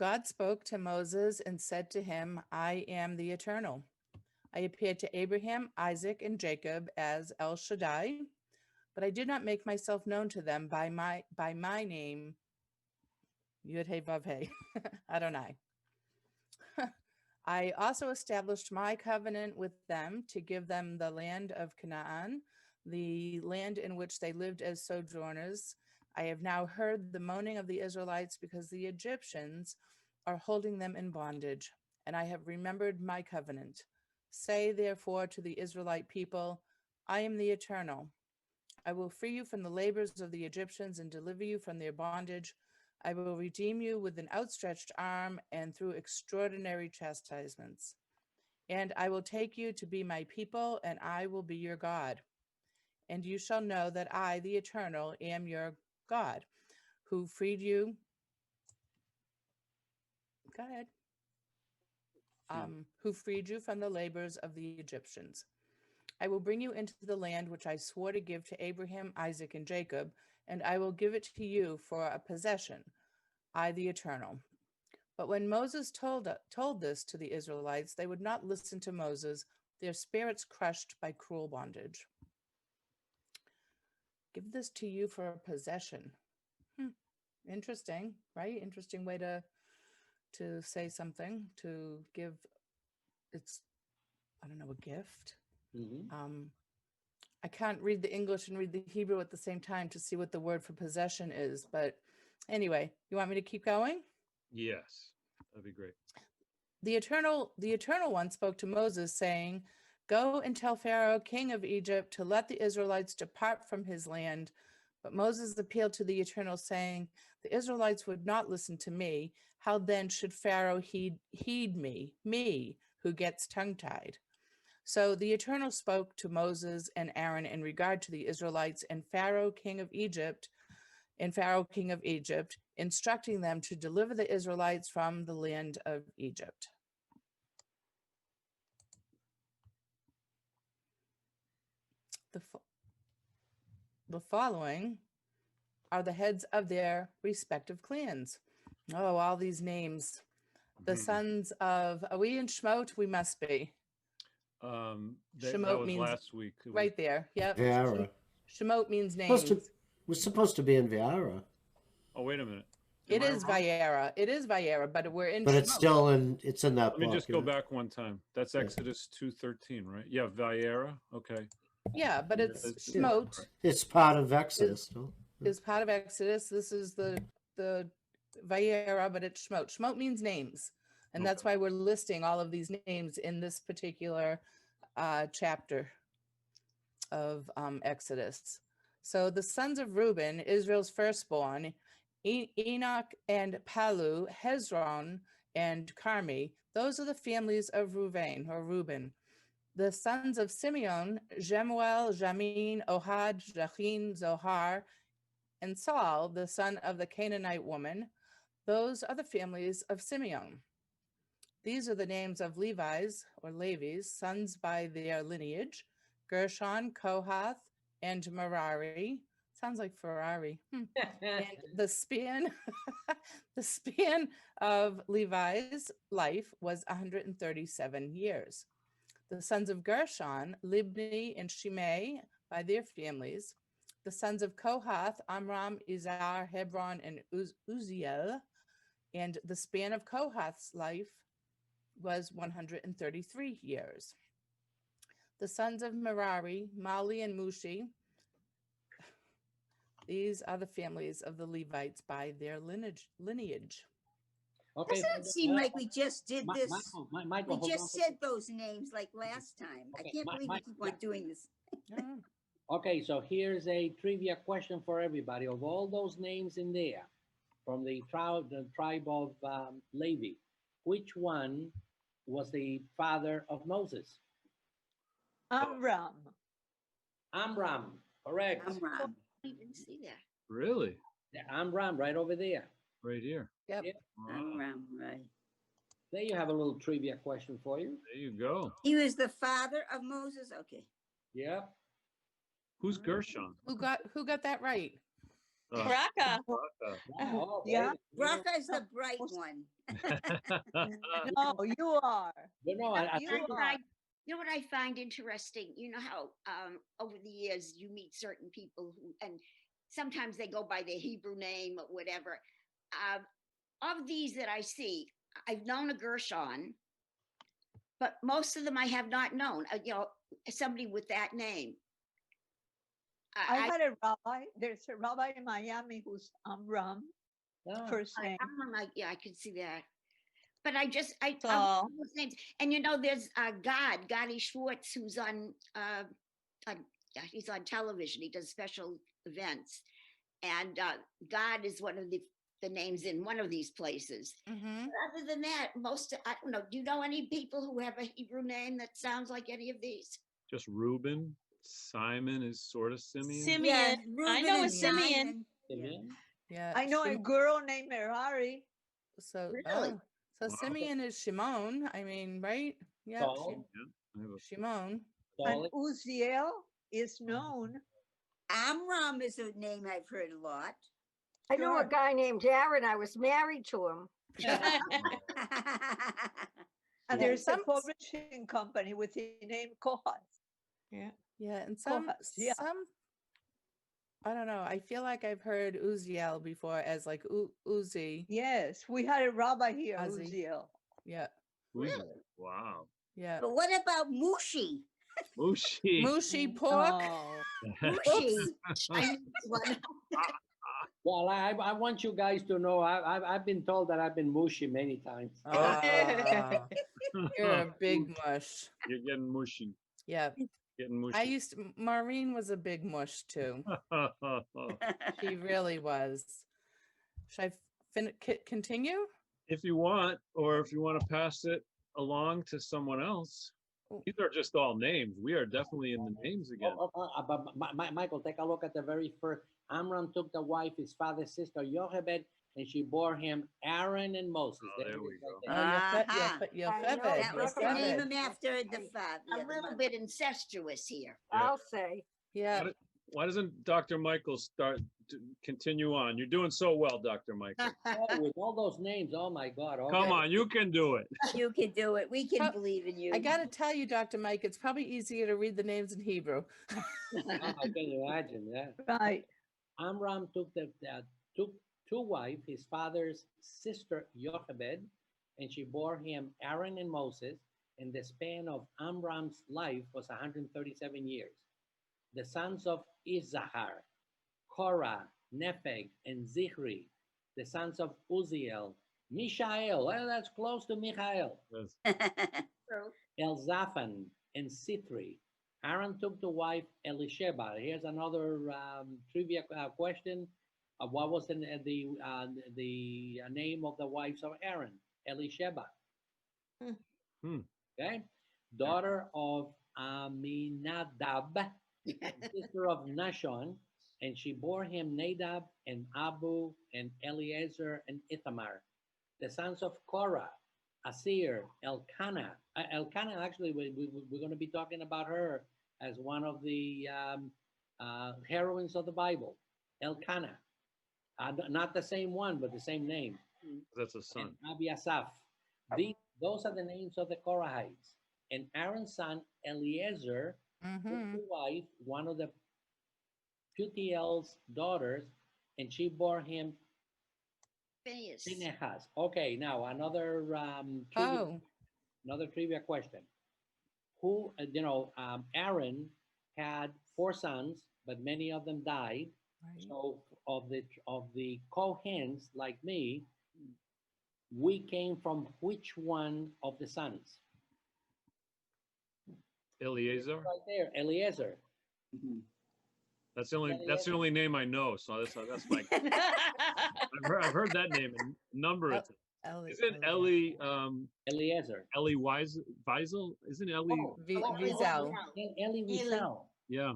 God spoke to Moses and said to him, I am the Eternal. I appeared to Abraham, Isaac, and Jacob as El Shaddai, but I did not make myself known to them by my name, Yud-Heh-Vav-Heh, Adonai. I also established my covenant with them to give them the land of Canaan, the land in which they lived as sojourners. I have now heard the moaning of the Israelites because the Egyptians are holding them in bondage, and I have remembered my covenant. Say therefore to the Israelite people, I am the Eternal. I will free you from the labors of the Egyptians and deliver you from their bondage. I will redeem you with an outstretched arm and through extraordinary chastisements. And I will take you to be my people, and I will be your God. And you shall know that I, the Eternal, am your God, who freed you. Go ahead. Who freed you from the labors of the Egyptians. I will bring you into the land which I swore to give to Abraham, Isaac, and Jacob, and I will give it to you for a possession, I, the Eternal. But when Moses told this to the Israelites, they would not listen to Moses, their spirits crushed by cruel bondage. Give this to you for a possession. Interesting, right? Interesting way to say something, to give, it's, I don't know, a gift. Mm-hmm. I can't read the English and read the Hebrew at the same time to see what the word for possession is. But anyway, you want me to keep going? Yes, that'd be great. The Eternal One spoke to Moses, saying, Go and tell Pharaoh, king of Egypt, to let the Israelites depart from his land. But Moses appealed to the Eternal, saying, The Israelites would not listen to me. How then should Pharaoh heed me, who gets tongue-tied? So the Eternal spoke to Moses and Aaron in regard to the Israelites and Pharaoh, king of Egypt, instructing them to deliver the Israelites from the land of Egypt. The following are the heads of their respective clans. Oh, all these names. The sons of, are we in Shemot? We must be. That was means last week. Right there. Yep. Va-Eira. Shemot means names. We're supposed to be in Va-Eira. Oh, wait a minute. It is Va-Eira. It is Va-Eira, but we're in But Shemot. it's still it's in that Let me book, just go back one time. That's Exodus 2:13, right? Yeah, Va-Eira. Okay. Yeah, but it's Shemot. It's part of Exodus. Is part of Exodus. This is the Va-Eira, but it's Shemot. Shemot means names. And that's why we're listing all of these names in this particular chapter of Exodus. So the sons of Reuben, Israel's firstborn, Enoch and Palu, Hezron and Carmi, those are the families of Reuben. The sons of Simeon, Jemuel, Jamin, Ohad, Jachin, Zohar, and Saul, the son of the Canaanite woman, those are the families of Simeon. These are the names of Levi's, sons by their lineage, Gershon, Kohath, and Merari. Sounds like Ferrari. And the span of Levi's life was 137 years. The sons of Gershon, Libni and Shimei by their families. The sons of Kohath, Amram, Izhar, Hebron, and Uziel. And the span of Kohath's life was 133 years. The sons of Merari, Mali and Mushi. These are the families of the Levites by their lineage. Okay. Doesn't it seem like we just did this? Michael, we just said those names like last time. Okay, I can't believe we keep on doing this. Okay, so here's a trivia question for everybody. Of all those names in there, from the tribe of Levi, which one was the father of Moses? Amram. Amram, correct. Amram. I didn't see that. Really? Yeah, Amram, right over there. Right here. Yep. Amram, right. There you have a little trivia question for you. There you go. He was the father of Moses? Okay. Yep. Who's Gershon? Who got that right? Braca. Braca. Oh, Yeah. very- Braca is the No, bright most- one. No, you are. You know, I You think are. You know what I find interesting? You know how over the years you meet certain people who, and sometimes they go by their Hebrew name or whatever. Of these that I see, I've known a Gershon, but most of them I have not known. Somebody with that name. I had a rabbi. There's a rabbi in Miami who's Amram, ah, first name. Yeah, I could see that. But I So- those names, and there's Gadi Schwartz, who's he's on television. He does special events, and God is one of the names in one of these places. Mhm. But other than that, I don't know. Do you know any people who have a Hebrew name that sounds like any of these? Just Reuben. Simon is sort of Simeon. Simeon. Yeah, I Reuben know a and Simeon. Simon. Simeon? Yeah. I know a Shim- girl named Merari. So, Really? so Wow. Simeon is Shimon. I mean, right? Yeah. Saul? I have a Shimon. And Saul? Uziel is known. Amram is a name I've heard a lot. I know a Sure. guy named Aaron. I was married to him. And Yeah, there's a some- publishing company with the name Kohath. Yeah. Yeah, and some yeah. I don't know. I feel like I've heard Uziel before as like Uzi. Yes, we had a rabbi here, Ozzy. Uziel. Yeah. Uzi. Wow. Yeah. But what about Mushi? Mushi. Mushy pork. Oh. Mushi. Chinese one. Well, I want you guys to know I've been told that I've been mushy many times. Ah, you're a big mush. You're getting mushy. Yeah. Getting mushy. I used to, Maureen was a big mush too. She really was. Should I continue? If you want, or if you want to pass it along to someone else. Oh. These are just all names. We are definitely in the names again. But Michael, take a look at the very first. Amram took the wife, his father's sister, Jochebed, and she bore him Aaron and Moses. Oh, there it we is right go. there. Aha. I know. That was to name Jochebed. him after the father. A little bit incestuous here. I'll say. Yeah. Why doesn't Dr. Michael continue on? You're doing so well, Dr. Michael. Oh, with all those names, oh my God. Okay. Come on, you can do it. You can do it. We can How- believe in you. I got to tell you, Dr. Mike, it's probably easier to read the names in Hebrew. I can imagine that. Right. Amram took took to wife his father's sister Jochebed, and she bore him Aaron and Moses. And the span of Amram's life was 137 years. The sons of Issachar, Korah, Nepheg, and Zichri. The sons of Uziel, Mishael. Well, that's close to Michael. Yes. Elzaphan and Sithri. Aaron took to wife Elisheba. Here's another trivia question. What was the name of the wives of Aaron? Elisheba. Hmm. Okay. Daughter of Aminadab, sister of Nashon, and she bore him Nadab and Abu and Eleazar and Ithamar. The sons of Korah, Asir, Elkanah. Elkanah, actually, we're going to be talking about her as one of the heroines of the Bible. Elkanah. Not the same one, but the same name. That's a son. And Abiasaph. Those are the names of the Korahites. And Aaron's son, Eliezer, took Mm-hmm. to wife one of the Putiel's daughters, and she bore him Phineas. Phinehas. Okay, now another Oh, another trivia question. Who, Aaron had 4 sons, but many of them died. right. So of the Kohens, like me, we came from which one of the sons? Eliezer. Right there, Eliezer. That's the only name I know. So that's my. I've heard that name a number of times. Isn't Ellie Eliezer. Ellie Weisel? Isn't Ellie? Oh, Wiesel. Eli Wiesel. Yeah,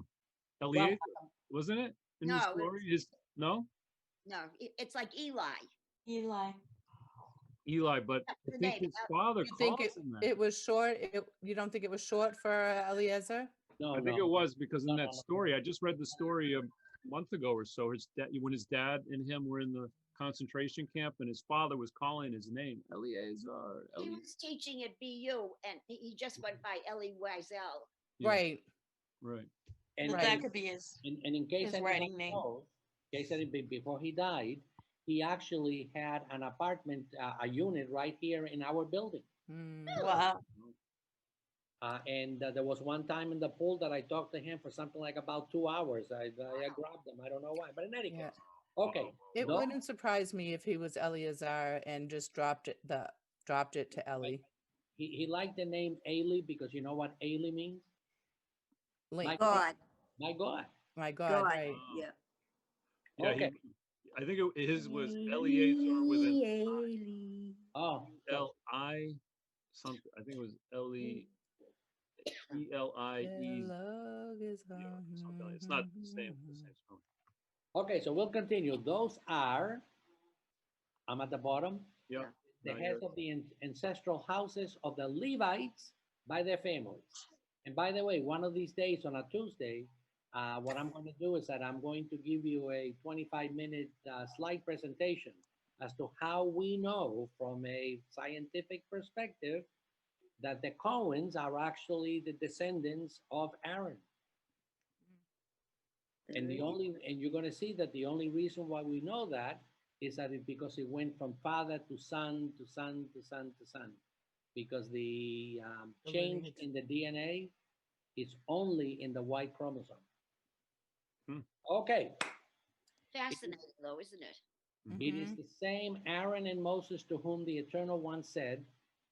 Eliezer, wasn't it in the No, story? No, No, it's like Eli. Eli. Eli, but That's I the think name. his father You think calls him that. it was short? You don't think it was short for Eliezer? No, I think no. it was because in No, that no. story, I just read the story month ago or so, when his dad and him were in the concentration camp, and his father was calling his name, Eleazar. He was teaching at BU, and he just went by Ellie Wiesel. Yeah. Right. Right. And, But Right. that could be his. and in case his anyone writing name. knows, in case anybody, before he died, he actually had an apartment, a unit right here in our building. Mm. Wow. And there was one time in the pool that I talked to him for something like about 2 hours. I grabbed him. I don't know why, but in any Yeah. case, okay. It those- wouldn't surprise me if he was Eleazar and just dropped it to Ellie. He liked the name Ailey because you know what Ailey means? Link. God, My God. My God, God, right. yeah. Yeah, Okay. I think his was Eleazar with an Oh, so- L-I something. I think it was Eli, E-L-I-E. Love is Yeah, gone. something like it's not the same spelling. okay, so we'll continue. Those are, I'm at the bottom, Yeah. the Right heads here. of the ancestral houses of the Levites by their families. And by the way, one of these days on a Tuesday, what I'm going to do is that I'm going to give you a 25-minute slide presentation as to how we know from a scientific perspective that the Cohens are actually the descendants of Aaron. And you're going to see that the only reason why we know that is that it's because it went from father to son to son to son to son, because the The change lineage. in the DNA is only in the Y chromosome. Hmm. Okay, Fascinating, though, isn't it? it is the same Aaron and Moses to whom the Eternal One said,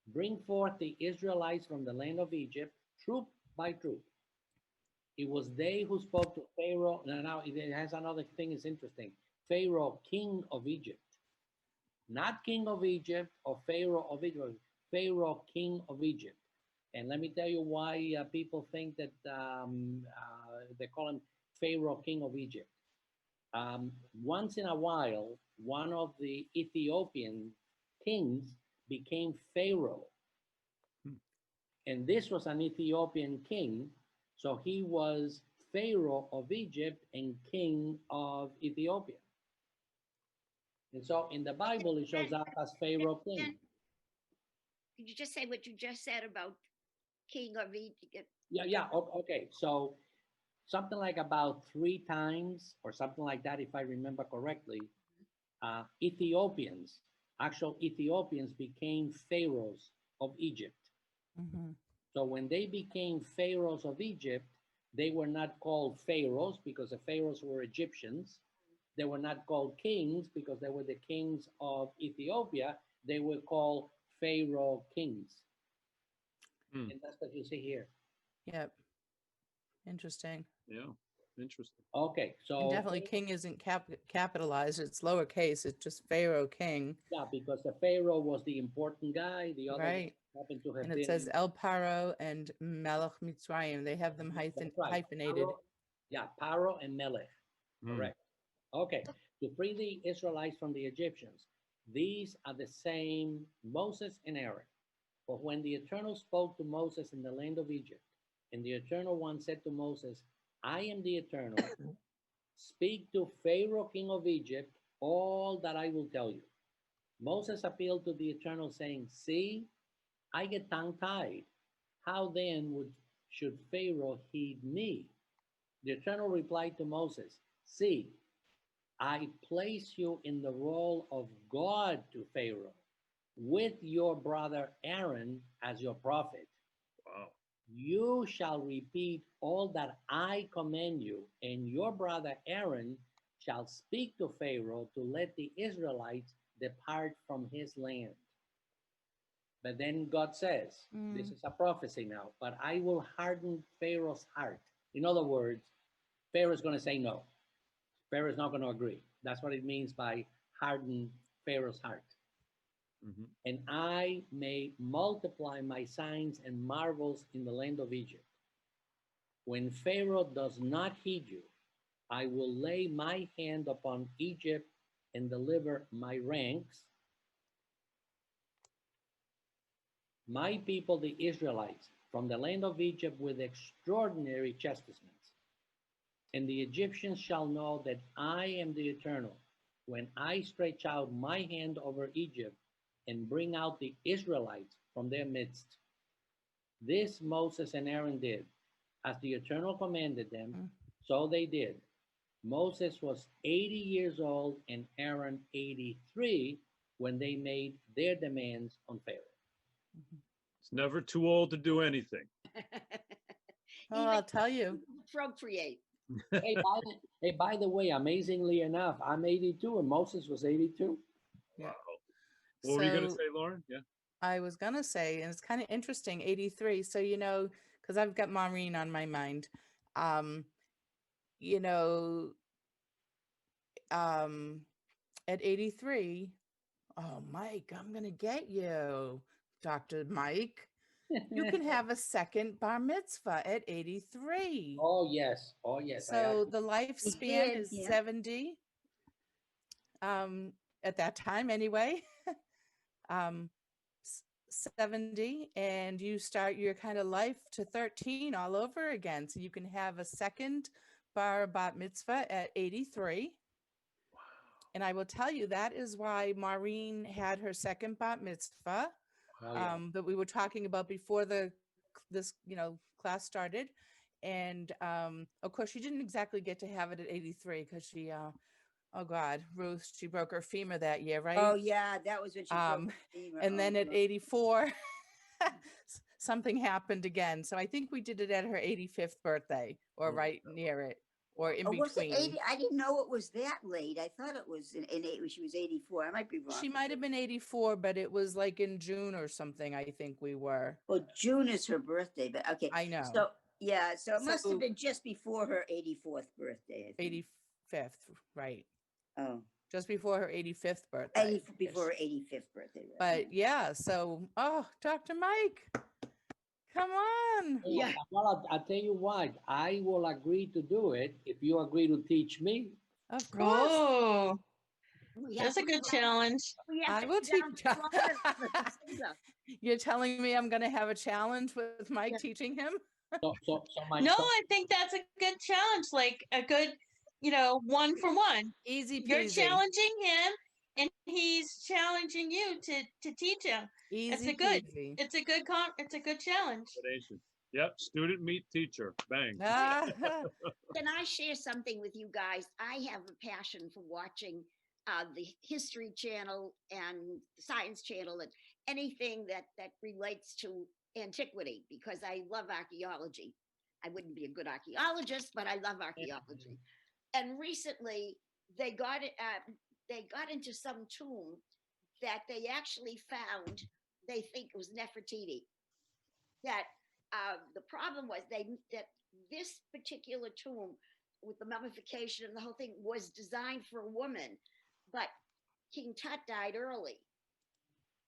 "Bring forth the Israelites from the land of Egypt, troop by troop." It was they who spoke to Pharaoh. Now it has another thing is interesting. Pharaoh, king of Egypt. Not king of Egypt or Pharaoh of Egypt. Pharaoh, king of Egypt. And let me tell you why people think that they call him Pharaoh, king of Egypt. Once in a while, one of the Ethiopian kings became Pharaoh. And this was an Ethiopian king. So he was Pharaoh of Egypt and king of Ethiopia. And so in the Bible, it shows up as Pharaoh king. Could you just say what you just said about King of Egypt? Yeah. Okay. So something like about 3 times or something like that, if I remember correctly, actual Ethiopians became pharaohs of Egypt. So when they became pharaohs of Egypt, they were not called pharaohs because the pharaohs were Egyptians. They were not called kings because they were the kings of Ethiopia. They were called pharaoh kings. Hmm. And that's what you see here. Yep. Interesting. Yeah. Interesting. Okay, so And definitely king isn't capitalized. It's lowercase. It's just Pharaoh king. yeah, because the pharaoh was the important guy. The other Right. happened to have And been. it says El Paro and Melech Mitzrayim. They have them That's right. hyphenated. Paro and Melech. Hmm. Correct. Okay, to free the Israelites from the Egyptians. These are the same Moses and Aaron. But when the Eternal spoke to Moses in the land of Egypt, and the Eternal One said to Moses, "I am the Eternal. Speak to Pharaoh, king of Egypt, all that I will tell you." Moses appealed to the Eternal, saying, "See, I get tongue-tied. How then should Pharaoh heed me?" The Eternal replied to Moses, "See, I place you in the role of God to Pharaoh, with your brother Aaron as your prophet. Wow. You shall repeat all that I command you, and your brother Aaron shall speak to Pharaoh to let the Israelites depart from his land." But then God says, this is a prophecy now, "But I will harden Pharaoh's heart." In other words, Pharaoh's going to say no. Pharaoh's not going to agree. That's what it means by harden Pharaoh's heart. Mhm. "And I may multiply my signs and marvels in the land of Egypt. When Pharaoh does not heed you, I will lay my hand upon Egypt and deliver my ranks, my people, the Israelites, from the land of Egypt with extraordinary chastisements. And the Egyptians shall know that I am the Eternal, when I stretch out my hand over Egypt and bring out the Israelites from their midst. This Moses and Aaron did, as the Eternal commanded them, so they did. Moses was 80 years old and Aaron 83 when they made their demands on Pharaoh. It's never too old to do anything. Oh, I'll tell you. Procreate. Hey, by the way, amazingly enough, I'm 82 and Moses was 82. Yeah. What were you going to So- say, Lauren? Yeah. I was gonna say, and it's kind of interesting, 83. So, because I've got Maureen on my mind. You know, at 83, oh, Mike, I'm gonna get you, Dr. Mike. You can have a second bar mitzvah at 83. Oh, yes. Oh, yes. So the lifespan did, is yeah. 70. At that time anyway. 70, and you start your kind of life to 13 all over again. So you can have a second bat mitzvah at 83. Wow. And I will tell you, that is why Maureen had her second bat mitzvah that we were talking about before this class started. And of course, she didn't exactly get to have it at 83 because she oh God, Ruth, she broke her femur that year, right? Oh, yeah, that was when she broke her femur. And then Oh, at God. 84, something happened again. So I think we did it at her 85th birthday, or right near it, or in Oh, was it between. 80? I didn't know it was that late. I thought it was in she was 84. I might be wrong. She might have been 84, but it was like in June or something, I think we were. Well, June is her birthday, but okay. I know. So, yeah, so it must So- have been just before her 84th birthday, I think. 85th, right. Oh, Just before her 85th birthday. before her 85th birthday. Right? But yeah, so, oh, Dr. Mike, come on. Yeah. Well, I'll tell you what, I will agree to do it if you agree to teach me. Of course. Oh, We have that's a to good go down- challenge. we have I to will go down teach- to Florida for the Seder. You're telling me I'm going to have a challenge with Mike Yeah. teaching him? So my No, I think that's a good challenge, like a good, 1-for-1. Easy You're peasy. challenging him and he's challenging you to teach him. Easy a good- peasy. It's a good challenge. Combination. Yep. Student meet teacher. Bang. Ah, Can I share something with you guys? I have a passion for watching the History Channel and the Science Channel and anything that relates to antiquity because I love archaeology. I wouldn't be a good archaeologist, but I love archaeology. And recently, they got into some tomb that they actually found. They think it was Nefertiti. That the problem was that this particular tomb with the mummification and the whole thing was designed for a woman, but King Tut died early.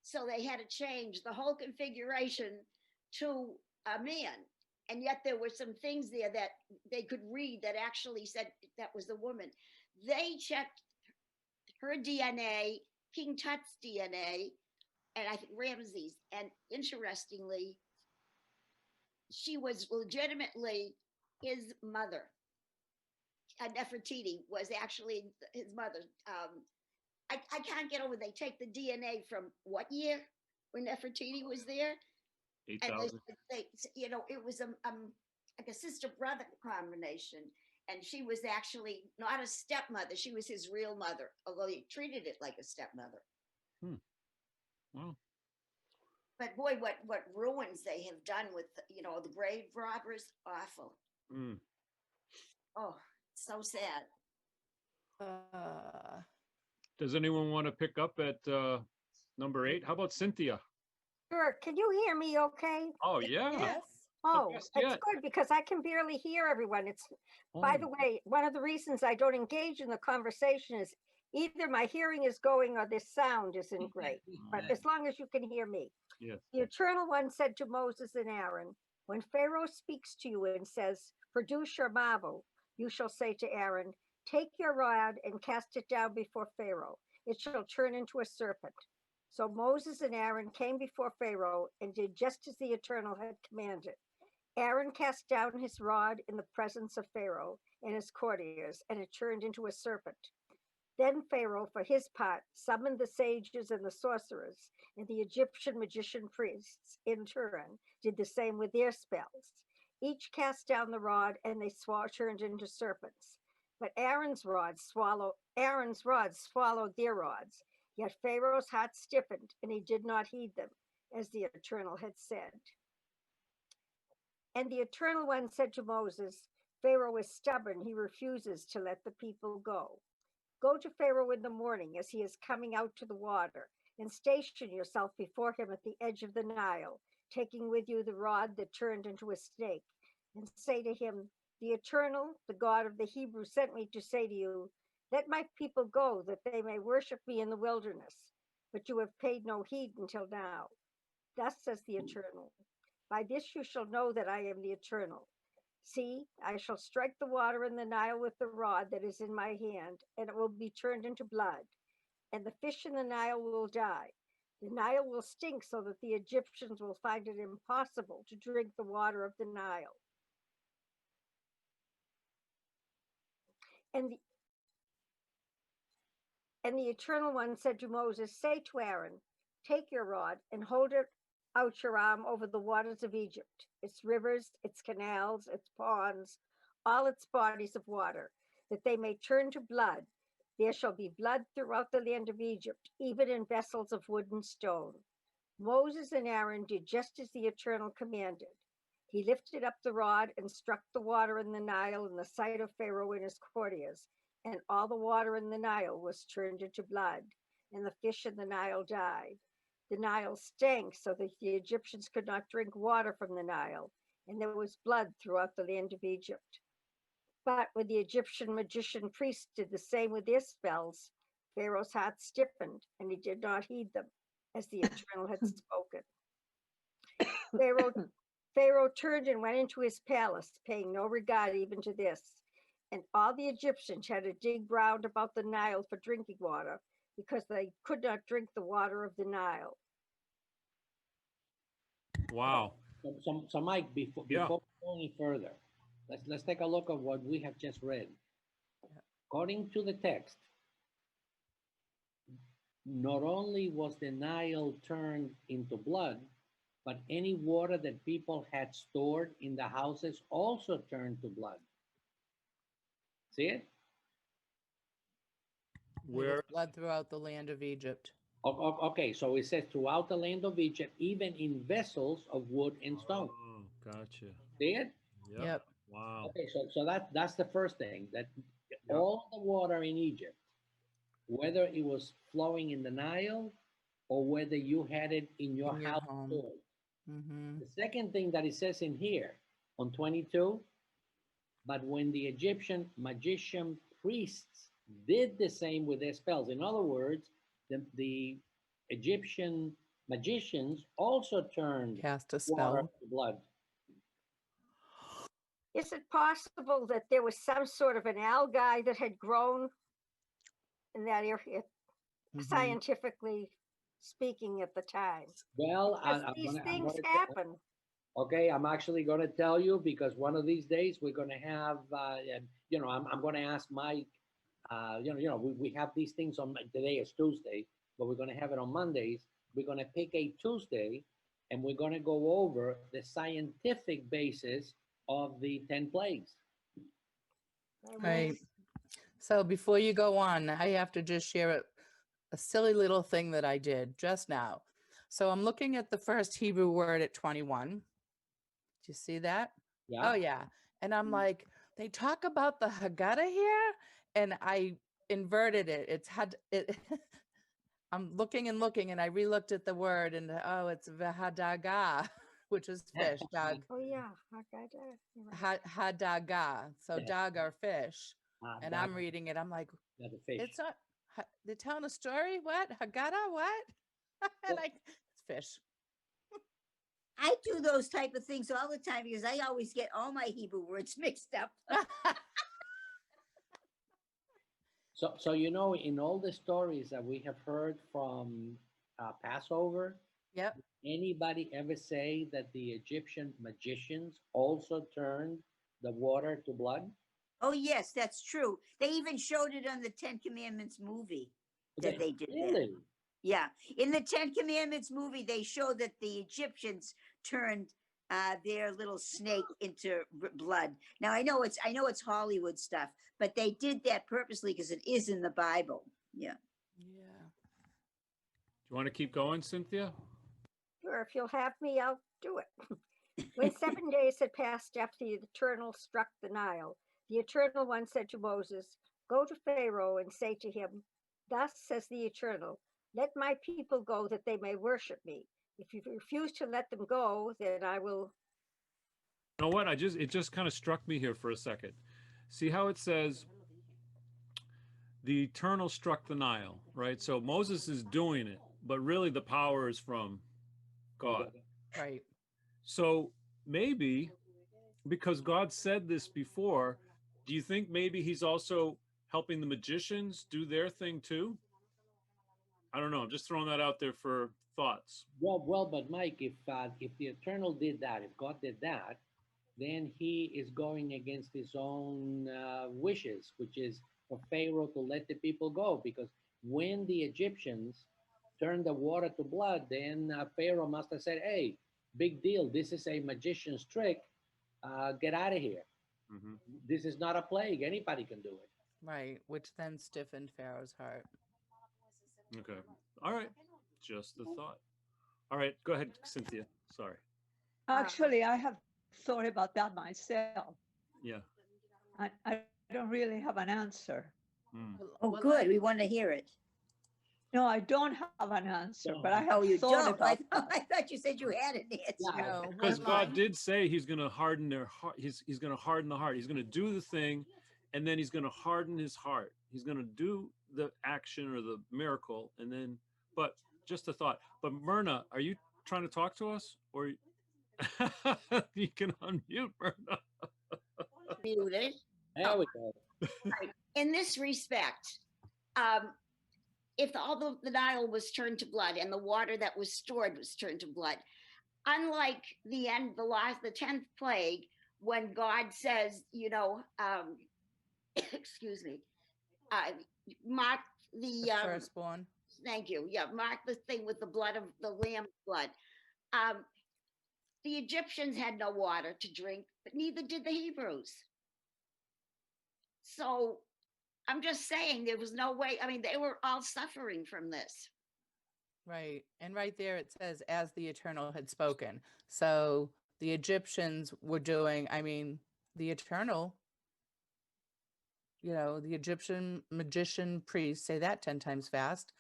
So they had to change the whole configuration to a man. And yet there were some things there that they could read that actually said that was a woman. They checked her DNA, King Tut's DNA, and I think Ramses. And interestingly, she was legitimately his mother. Nefertiti was actually his mother. I can't get over. They take the DNA from what year when Nefertiti was there, and 8,000. they it was like a sister brother combination, and she was actually not a stepmother. She was his real mother, although he treated it like a stepmother. Wow. But boy, what ruins they have done with the grave robbers, awful. Mm. Oh, so sad. Does anyone want to pick up at number 8? How about Cynthia? Sure. Can you hear me okay? Oh, yeah. yes. Oh, best it's yet. good because I can barely hear everyone. By Oh, the way, one of the reasons I don't engage in the conversation is either my hearing is going or the sound isn't great. But as long as you can hear me. yes. The Eternal One said to Moses and Aaron, when Pharaoh speaks to you and says, produce your marvel, you shall say to Aaron, take your rod and cast it down before Pharaoh. It shall turn into a serpent. So Moses and Aaron came before Pharaoh and did just as the Eternal had commanded. Aaron cast down his rod in the presence of Pharaoh and his courtiers, and it turned into a serpent. Then Pharaoh, for his part, summoned the sages and the sorcerers, and the Egyptian magician priests, in turn, did the same with their spells. Each cast down the rod, and they turned into serpents. But Aaron's rods swallowed their rods. Yet Pharaoh's heart stiffened, and he did not heed them, as the Eternal had said. And the Eternal One said to Moses, Pharaoh is stubborn, he refuses to let the people go. Go to Pharaoh in the morning as he is coming out to the water, and station yourself before him at the edge of the Nile, taking with you the rod that turned into a snake, and say to him, the Eternal, the God of the Hebrews, sent me to say to you, let my people go, that they may worship me in the wilderness. But you have paid no heed until now. Thus says the Eternal, by this you shall know that I am the Eternal. See, I shall strike the water in the Nile with the rod that is in my hand, and it will be turned into blood, and the fish in the Nile will die. The Nile will stink so that the Egyptians will find it impossible to drink the water of the Nile. And the Eternal One said to Moses, say to Aaron, take your rod and hold it out your arm over the waters of Egypt, its rivers, its canals, its ponds, all its bodies of water, that they may turn to blood. There shall be blood throughout the land of Egypt, even in vessels of wood and stone. Moses and Aaron did just as the Eternal commanded. He lifted up the rod and struck the water in the Nile in the sight of Pharaoh and his courtiers, and all the water in the Nile was turned into blood, and the fish in the Nile died. The Nile stank so that the Egyptians could not drink water from the Nile, and there was blood throughout the land of Egypt. But when the Egyptian magician priests did the same with their spells, Pharaoh's heart stiffened, and he did not heed them, as the Eternal had spoken. Pharaoh turned and went into his palace, paying no regard even to this. And all the Egyptians had to dig round about the Nile for drinking water, because they could not drink the water of the Nile. Wow. So Mike, before we go any further, let's take a look at what we have just read. According to the text, not only was the Nile turned into blood, but any water that people had stored in the houses also turned to blood. See it? There was blood throughout the land of Egypt. Okay, so it says throughout the land of Egypt, even in vessels of wood and stone. Oh, gotcha. See it? Yep. Wow. Okay, so that's the first thing, that all the water in Egypt, whether it was flowing in the Nile or whether you had it in your house stored. Mm-hmm. The second thing that it says in here on 22, but when the Egyptian magician priests did the same with their spells. In other words, the Egyptian magicians also turned Cast a water spell. to blood. Is it possible that there was some sort of an algae that had grown in that area, scientifically speaking, at the time? Well, these things happen. Okay, I'm actually going to tell you, because one of these days we're going to have, I'm going to ask Mike. We have these things on, today is Tuesday, but we're going to have it on Mondays. We're going to pick a Tuesday, and we're going to go over the scientific basis of the 10 plagues. Right. So before you go on, I have to just share a silly little thing that I did just now. So I'm looking at the first Hebrew word at 21. Do you see that? Yeah. Oh, yeah. And I'm like, they talk about the Haggadah here, and I inverted it. It's had it. I'm looking and looking, and I re-looked at the word, and it's v'hadaga, which is fish. Dag. Oh yeah, Hadaga. So dag are fish, and I'm Dag. reading it. I'm like, Yeah, the fish. it's not. They're telling a story. What Haggadah? What? And it's fish. I do those type of things all the time because I always get all my Hebrew words mixed up. So in all the stories that we have heard from Passover, Yep. Anybody ever say that the Egyptian magicians also turned the water to blood? Oh, yes, that's true. They even showed it on the Ten Commandments movie that they did that. Really? Yeah. In the Ten Commandments movie, they show that the Egyptians turned their little snake into blood. Now I know it's Hollywood stuff, but they did that purposely because it is in the Bible. Yeah. Yeah. Do you want to keep going, Cynthia? Sure, if you'll have me, I'll do it. When 7 days had passed after the Eternal struck the Nile, the Eternal One said to Moses, "Go to Pharaoh and say to him, 'Thus says the Eternal, let my people go that they may worship me. If you refuse to let them go, then I will." You know what? It just kind of struck me here for a second. See how it says the Eternal struck the Nile, right? So Moses is doing it, but really the power is from God. Right. So maybe because God said this before, do you think maybe he's also helping the magicians do their thing too? I don't know. I'm just throwing that out there for thoughts. Well, but Mike, if the Eternal did that, if God did that, then he is going against his own wishes, which is for Pharaoh to let the people go. Because when the Egyptians turned the water to blood, then Pharaoh must have said, "Hey, big deal. This is a magician's trick. Get out of here. Mm-hmm. This is not a plague. Anybody can do it." Right. Which then stiffened Pharaoh's heart. Okay. All right. Just a thought. All right. Go ahead, Cynthia. Sorry. Actually, I have thought about that myself. Yeah. I don't really have an answer. Oh, good. We want to hear it. No, I don't have an answer, but I have Oh, you thought don't? about I thought you said you had an answer. No, Because well, God did say he's going to harden their heart. He's going to harden the heart. He's going to do the thing, and then he's going to harden his heart. He's going to do the action or the miracle, and then, but just a thought. But Myrna, are you trying to talk to us? Or you can unmute, Myrna. Muted. There we go. Right. In this respect, if all the Nile was turned to blood and the water that was stored was turned to blood, unlike the 10th plague, when God says, excuse me, mark the firstborn. Thank you. Yeah, mark the thing with the blood of the lamb's blood. The Egyptians had no water to drink, but neither did the Hebrews. So I'm just saying there was no way. I mean, they were all suffering from this. Right. And right there it says, as the Eternal had spoken. So the Egyptians were doing, the Eternal, the Egyptian magician priests, say that 10 times fast.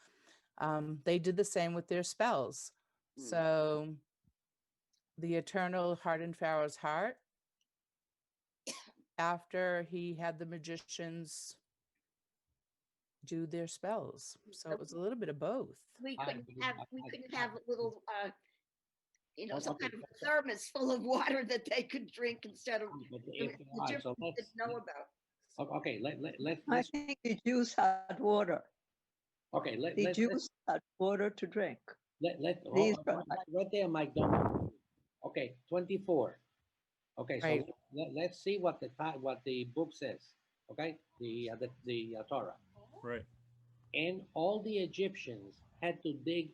They did the same with their spells. So the Eternal hardened Pharaoh's heart after he had the magicians do their spells. So it was a little bit of both. We couldn't have a little some kind of thermos full of water that they could drink instead of the Egyptians didn't know about. Okay, let's I think the Jews had water. Okay, the Jews had water to drink. Right there, Mike. Don't. Okay, 24. Okay, right. So let's see what the book says. Okay, the Torah. Right. And all the Egyptians had to dig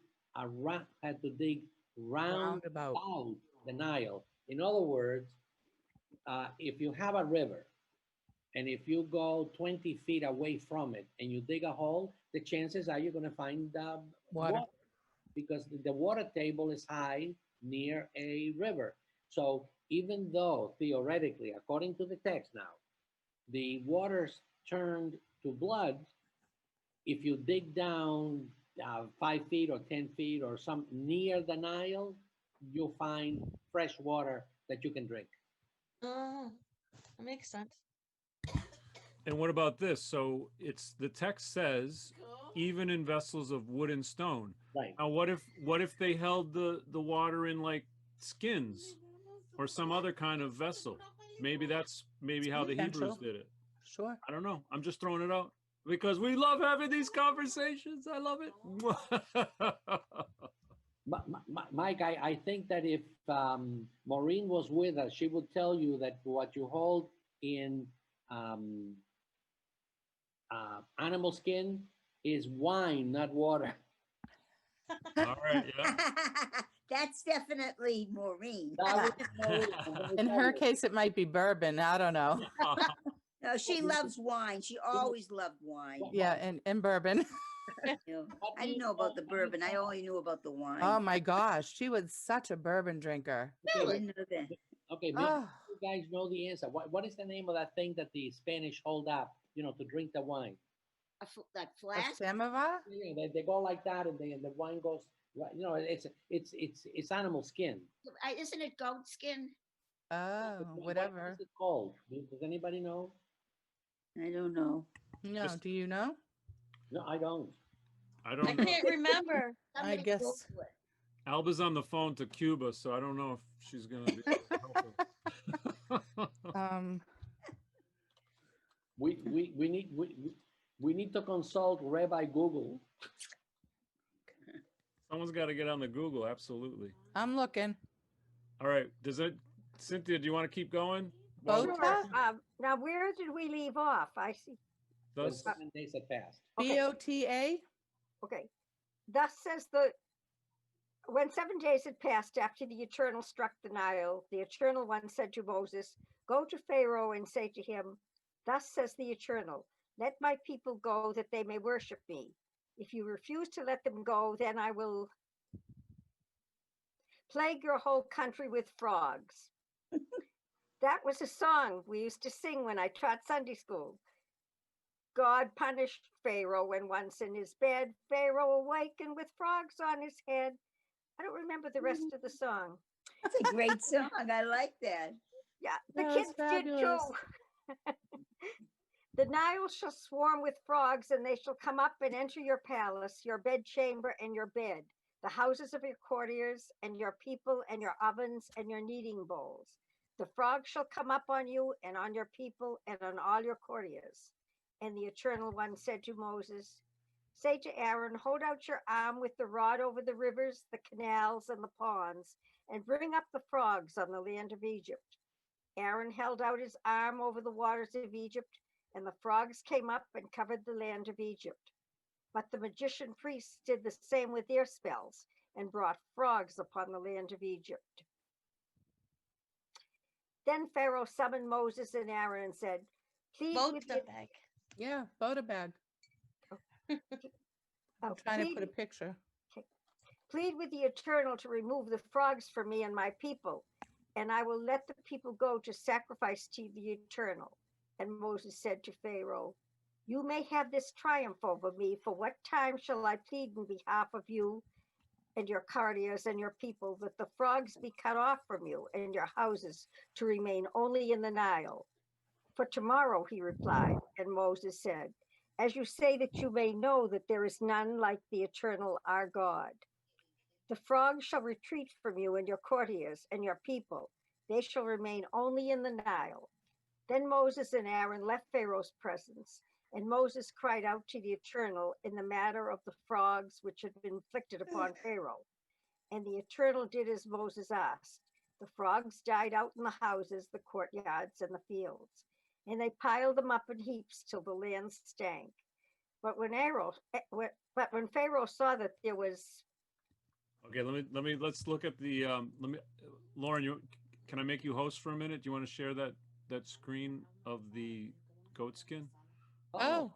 round about the Nile. In other words, if you have a river, and if you go 20 feet away from it and you dig a hole, the chances are you're going to find water, because the water table is high near a river. So even though theoretically, according to the text now, the waters turned to blood, if you dig down 5 feet or 10 feet or some near the Nile, you'll find fresh water that you can drink. That makes sense. And what about this? So the text says, even in vessels of wood and stone. Right. Now, what if they held the water in like skins or some other kind of vessel? Maybe that's how the Hebrews did it. Sure. I don't know. I'm just throwing it out because we love having these conversations. I love it. Mike, I think that if Maureen was with us, she would tell you that what you hold in animal skin is wine, not water. All right. Yeah. That's definitely Maureen. That was Maureen, I'm gonna In tell her you. case, it might be bourbon. I don't know. No, she loves wine. She always loved wine. Yeah, and bourbon. You know, What I do you didn't know about know- the what do you bourbon. I know? only knew about the wine. Oh my gosh, she was such a bourbon drinker. I Okay, didn't know that. okay, maybe Oh, you guys know the answer. What is the name of that thing that the Spanish hold up, to drink the wine? That a flask. samovar? Yeah, they go like that, and the wine goes. It's animal skin. Isn't it goat skin? Oh, What whatever. is it called? Does anybody know? I don't know. No, Just- do you know? No, I don't. I I don't know. can't remember. I Somebody guess. Google it. Alba's on the phone to Cuba, so I don't know if she's gonna be able to help us. We need to consult Rabbi Google. Someone's got to get on the Google. Absolutely. I'm looking. All right. Cynthia? Do you want to keep going? Both? Sure. Now, where did we leave off? I see. Those Thus, 7 days had passed. Okay. BOTA? Okay. Thus says when 7 days had passed after the Eternal struck the Nile, the Eternal One said to Moses, "Go to Pharaoh and say to him, thus says the Eternal, let my people go that they may worship me. If you refuse to let them go, then I will plague your whole country with frogs." That was a song we used to sing when I taught Sunday school. God punished Pharaoh when once in his bed, Pharaoh awakened with frogs on his head. I don't remember the rest of the song. It's a great song. I like that. Yeah, the That was kids did fabulous. too. The Nile shall swarm with frogs, and they shall come up and enter your palace, your bedchamber, and your bed, the houses of your courtiers, and your people, and your ovens, and your kneading bowls. The frogs shall come up on you, and on your people, and on all your courtiers. And the Eternal One said to Moses, say to Aaron, hold out your arm with the rod over the rivers, the canals, and the ponds, and bring up the frogs on the land of Egypt. Aaron held out his arm over the waters of Egypt, and the frogs came up and covered the land of Egypt. But the magician priests did the same with their spells and brought frogs upon the land of Egypt. Then Pharaoh summoned Moses and Aaron and said, plead Boat with the the, bag. Yeah, Bota bag. I'm trying to put a picture. plead with the Eternal to remove the frogs from me and my people, and I will let the people go to sacrifice to the Eternal. And Moses said to Pharaoh, you may have this triumph over me, for what time shall I plead in behalf of you and your courtiers and your people, that the frogs be cut off from you and your houses to remain only in the Nile? For tomorrow, he replied. And Moses said, as you say, that you may know that there is none like the Eternal our God. The frogs shall retreat from you and your courtiers and your people. They shall remain only in the Nile. Then Moses and Aaron left Pharaoh's presence, and Moses cried out to the Eternal in the matter of the frogs which had been inflicted upon Pharaoh. And the Eternal did as Moses asked. The frogs died out in the houses, the courtyards, and the fields, and they piled them up in heaps till the land stank. But when Pharaoh saw that there was okay. Let's look at the. Lauren, can I make you host for a minute? Do you want to share that screen of the goat skin? Oh,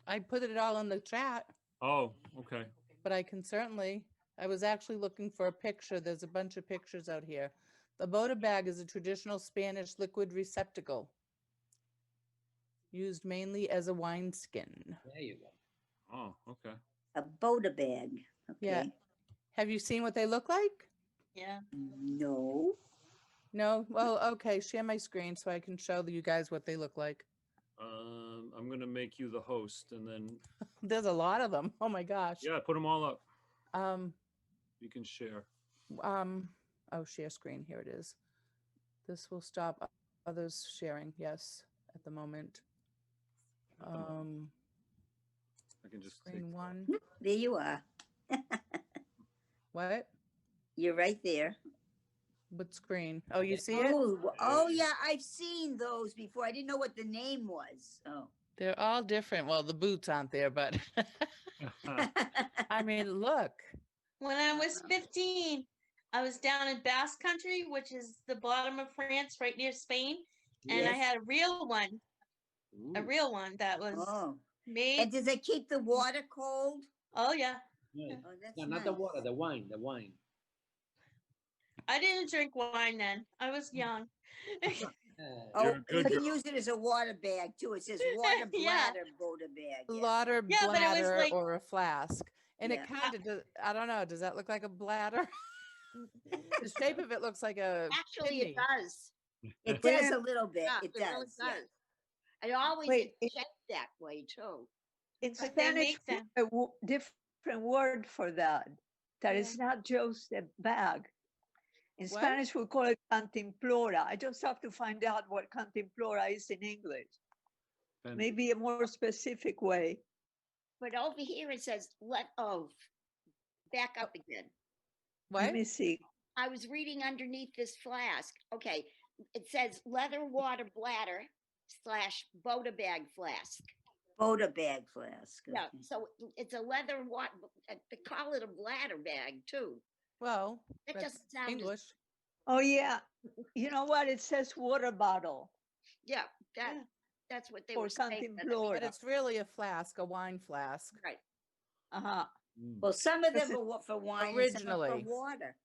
I put it all in the chat, Oh, okay. but I can certainly. I was actually looking for a picture. There's a bunch of pictures out here. The Bota bag is a traditional Spanish liquid receptacle used mainly as a wineskin. There you go. Oh, okay. A Bota bag. Okay. Yeah. Have you seen what they look like? Yeah. No. No? Well, okay. Share my screen so I can show you guys what they look like. I'm gonna make you the host, and then There's a lot of them. Oh my gosh. yeah, put them all up. Um, You can share. oh, share screen. Here it is. This will stop others sharing. Yes, at the moment. I can just take. Screen one. There you are. What? You're right there. What screen? Oh, you see it? Oh, yeah, I've seen those before. I didn't know what the name was. Oh. They're all different. Well, the boots aren't there, but I mean, look. When I was 15, I was down in Basque Country, which is the bottom of France, right near Spain, and I Yes. had a real one that was Oh. made. And does it keep the water cold? Oh yeah, Yeah. Oh, that's No, not the nice. water, the wine, the wine. I didn't drink wine then. I was young. Oh, You're a you good can girl. use it as a water bag too. It says water Yeah. bladder Buddha bag. Yeah. Lauder Yeah, but it was bladder like- or a flask. And Yeah. it kind of does, I don't know, does that look like a bladder? The shape of it looks like a Actually, kidney. it does. It Wait does a- a little bit. Yeah, It really does. Yeah. It always Wait, is shaped that way too. In But they Spanish, make them. a different word for that. That Yeah. is not just a bag. In What? Spanish, we call it cantimplora. I just have to find out what cantimplora is in English. And Maybe a more specific way. But over here it says back up again. Let What? me see. I was reading underneath this flask. Okay, it says leather water bladder / Buddha bag flask. Buddha bag flask. Yeah, okay. so it's a leather water. They call it a bladder bag too. Well, That that's doesn't sound as- English. Oh, yeah. You know what? It says water bottle. Yeah, Yeah. that's what they For were saying. cantimplora. But it's really a flask, a wine flask. Right. Uh-huh. mm, Well, some of them Because are for wine and some are for Originally. water.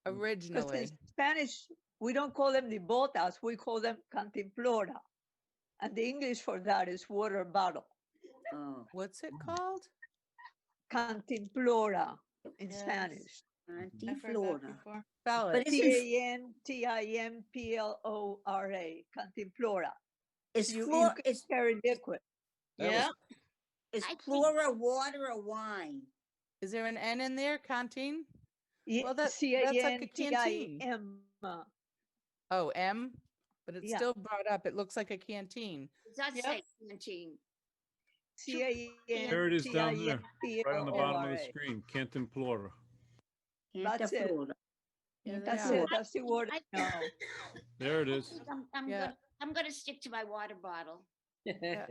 Because in Originally. Spanish, we don't call them the botas, we call them cantimplora. And the English for that is water bottle. Oh, What's it called? Cantimplora in Yes. Spanish. Auntie I've heard that Florida. before. Spell But it. isn't Cantimplora. Cantimplora. is You flora can carry liquid. That Yeah. is I think- flora water or wine? Is there an N in there? Canteen? Yeah, Well, that's like a canteen. CANTIM. Oh, M? But it's Yeah. still brought up. It looks like a canteen. It does Yep. say canteen. there it is down there, right on the bottom of the CANTIMPLORA. screen. Cantimplora. That's it. Florida. Here they That's are. it. That's the word I know. There it is. Yeah. I'm gonna stick to my water bottle. Yeah.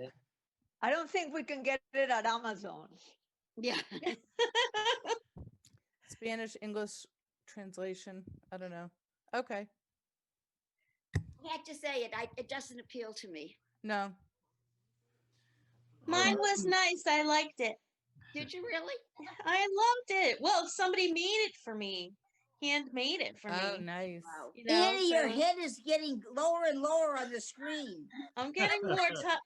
I don't think we can get it at Amazon. Yeah. Spanish, English translation. I don't know. Okay. I had to say it. It doesn't appeal to me. No. Mine was nice. I liked it. Did you really? I loved it. Well, somebody made it for me. Handmade it for Oh, me. nice. Wow. You know, Annie, your so head is getting lower and lower on the screen. I'm getting more tired.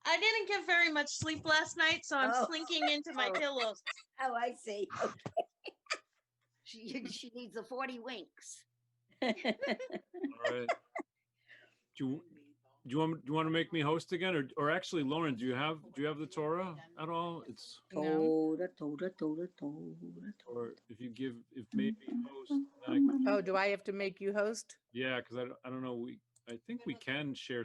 I didn't get very much sleep last night, so I'm Oh. slinking into my Oh. pillows. Oh, I see. She needs the 40 winks. All right. Do you want to make me host again, or actually, Lauren, do you have the Torah at all? It's No. Toda. or if maybe host. Then I could, Oh, do I have to make you host? yeah, because I don't know. I think we can share.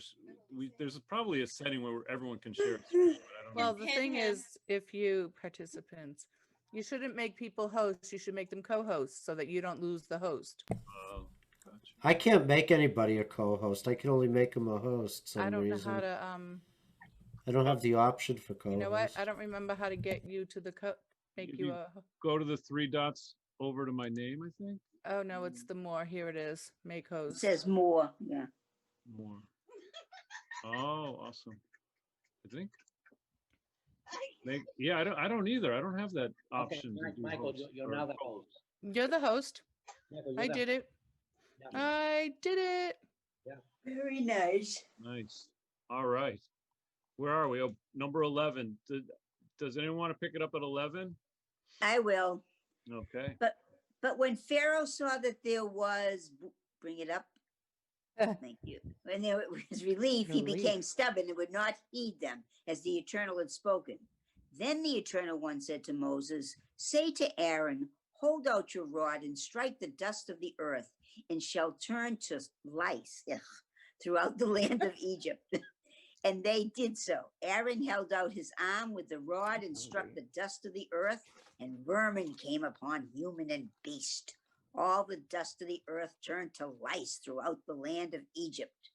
There's probably a setting where everyone can share. A screen, but I don't Well, know. the Pin thing him. is, if you participants, you shouldn't make people hosts. You should make them co-hosts so that you don't lose the host. Oh, gotcha. I can't make anybody a co-host. I can only make them a host. I Some don't reason. know how to. I don't have the option for co-host. You know what? I don't remember how to get you to the make If you you- a. Go to the three dots over to my name. I think Oh no, it's the more. Here it is. Make It host. says more. Yeah. more. Oh, awesome. I think. Yeah, I don't either. I don't have that Okay, option. to do Michael, host you're or now the co-host. host. You're the host. Michael, you're I the- did it. yeah. I did it. Very nice. Nice. All right. Where are we? Oh, number 11. Does anyone want to pick it up at 11? I will. Okay. But when Pharaoh saw that there was, bring it up. Thank you. When there was relief, he Relief. became stubborn and would not heed them, as the Eternal had spoken. Then the Eternal One said to Moses, "Say to Aaron, hold out your rod and strike the dust of the earth, and shall turn to lice throughout the land of Egypt." And they did so. Aaron held out his arm with the rod and struck the dust of the earth, and vermin came upon human and beast. All the dust of the earth turned to lice throughout the land of Egypt.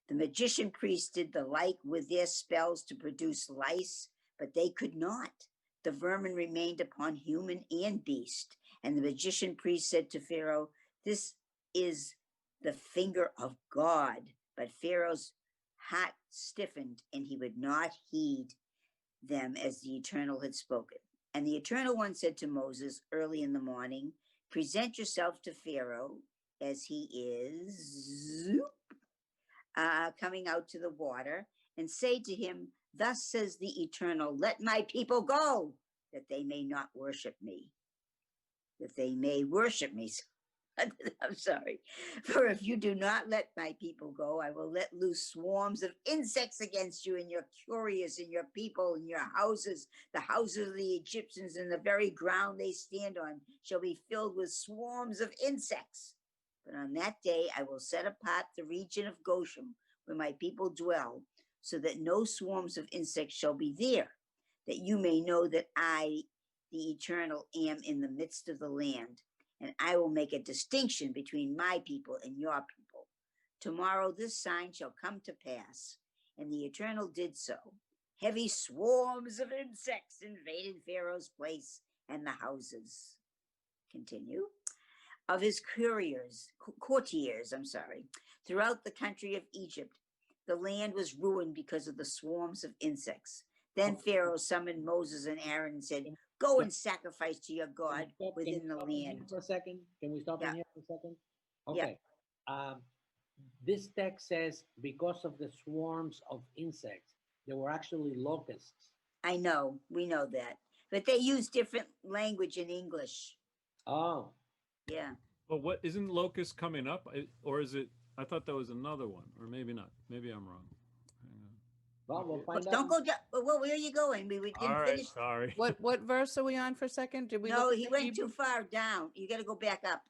The magician priests did the like with their spells to produce lice, but they could not. The vermin remained upon human and beast. And the magician priest said to Pharaoh, "This is the finger of God." But Pharaoh's heart stiffened, and he would not heed them as the Eternal had spoken. And the Eternal One said to Moses early in the morning, "Present yourself to Pharaoh as he is coming out to the water, and say to him, 'Thus says the Eternal, let my people go, that they may not worship me.'" That they may worship me. I'm sorry. "For if you do not let my people go, I will let loose swarms of insects against you and your couriers and your people and your houses. The houses of the Egyptians and the very ground they stand on shall be filled with swarms of insects. But on that day, I will set apart the region of Goshen where my people dwell, so that no swarms of insects shall be there, that you may know that I, the Eternal, am in the midst of the land. And I will make a distinction between my people and your people. Tomorrow this sign shall come to pass." And the Eternal did so. Heavy swarms of insects invaded Pharaoh's place and the houses. Continue. Of his courtiers, throughout the country of Egypt. The land was ruined because of the swarms of insects. Then Pharaoh summoned Moses and Aaron and said, "Go and sacrifice to your God within the land." For a second, can we stop in Yeah. here for a second? Yeah. Okay. This text says because of the swarms of insects, there were actually locusts. I know, we know that. But they use different language in English. Oh, Yeah. But what isn't locust coming up, or is it? I thought that was another one, or maybe not. Maybe I'm wrong. Hang on. well, we'll find out. Don't go down. Well, where are you going? We didn't All right, finish. sorry. What verse are we on for a second? Did we No, look at he the went Hebrew? too far down. You got to go back up.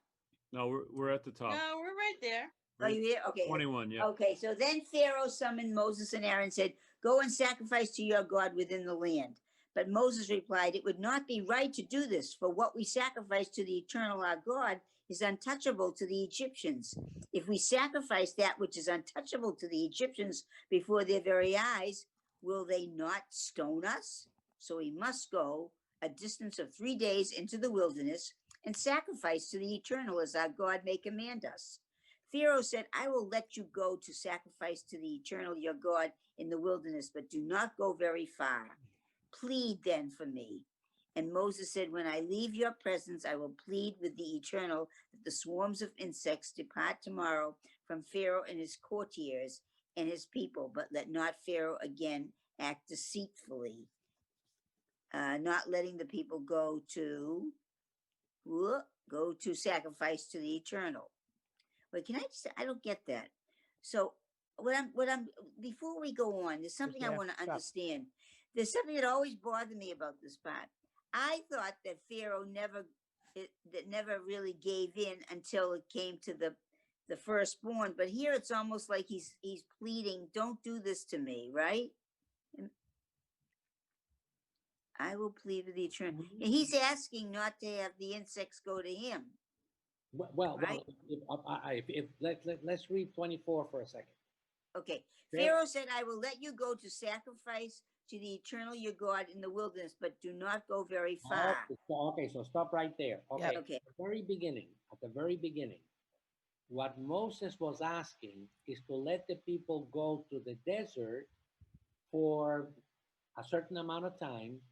No, we're at the top. No, we're right there. Are you here? Okay. 21, yeah. Okay, so then Pharaoh summoned Moses and Aaron and said, "Go and sacrifice to your God within the land." But Moses replied, "It would not be right to do this, for what we sacrifice to the Eternal our God is untouchable to the Egyptians. If we sacrifice that which is untouchable to the Egyptians before their very eyes, will they not stone us? So we must go a distance of 3 days into the wilderness and sacrifice to the Eternal as our God may command us." Pharaoh said, "I will let you go to sacrifice to the Eternal your God in the wilderness, but do not go very far. Plead then for me." And Moses said, "When I leave your presence, I will plead with the Eternal that the swarms of insects depart tomorrow from Pharaoh and his courtiers and his people, but let not Pharaoh again act deceitfully, not letting the people go to sacrifice to the Eternal." Wait, can I just? I don't get that. So before we go on, there's something I want to understand. There's something that always bothered me about this part. I thought that Pharaoh never really gave in until it came to the firstborn, but here it's almost like he's pleading, "Don't do this to me," right? I will plead with the Eternal. And he's asking not to have the insects go to him. Well, Right. let's read 24 for a second. Okay. Yeah. Pharaoh said, "I will let you go to sacrifice to the Eternal your God in the wilderness, but do not go very far." Okay, so stop right there. Okay. Okay. At the very beginning, what Moses was asking is to let the people go to the desert for a certain amount of time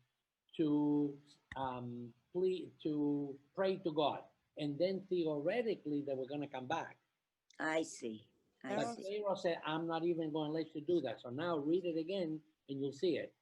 to pray to God, and then theoretically they were going to come back. I see. But Pharaoh said, "I'm not even going to let you do that." So now read it again and you'll see it.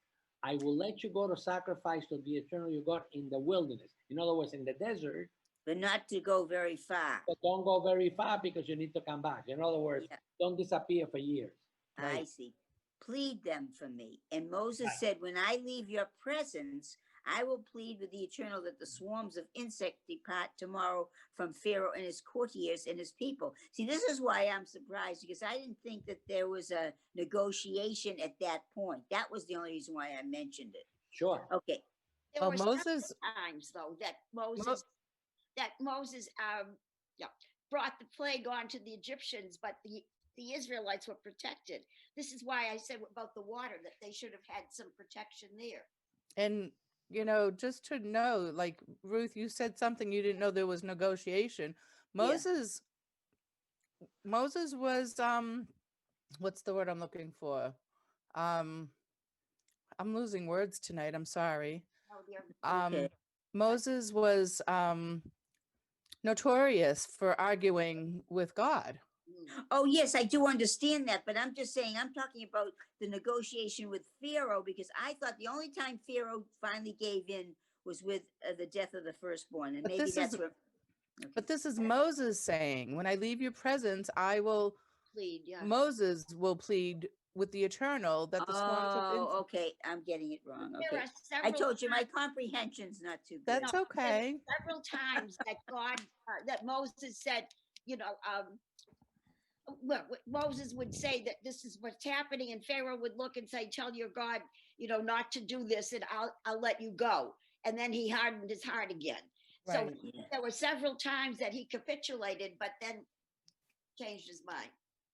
"I will let you go to sacrifice to the Eternal your God in the wilderness." In other words, in the desert. But not to go very far. But don't go very far because you need to come back. In other words, Yeah. Don't disappear for years. I see. "Plead them for me." And Moses said, "When I leave your presence, I will plead with the Eternal that the swarms of insects depart tomorrow from Pharaoh and his courtiers and his people." See, this is why I'm surprised, because I didn't think that there was a negotiation at that point. That was the only reason why I mentioned it. Sure. Okay. There Well, were several Moses, times though that Mo- Moses yeah, brought the plague onto the Egyptians, but the Israelites were protected. This is why I said about the water that they should have had some protection there. and just to know, like Ruth, you said something you didn't know there was negotiation. Yeah. Moses was what's the word I'm looking for? I'm losing words tonight. I'm sorry. Oh, dear. Okay. Moses was notorious for arguing with God. Oh, yes, I do understand that, but I'm just saying, I'm talking about the negotiation with Pharaoh because I thought the only time Pharaoh finally gave in was with the death of the firstborn, and But maybe this that's is where. But this is Moses saying, when I leave your presence, I will Plead, yeah. Moses will plead with the eternal that the swarms of Oh, okay, I'm getting it wrong. There Okay, are I several told you my times- comprehension's not too good. That's No, okay. several times that God, that Moses said, well, Moses would say that this is what's happening, and Pharaoh would look and say, "Tell your God, not to do this, and I'll let you go." And then he hardened his heart again. So Right. Yeah. there were several times that he capitulated, but then changed his mind.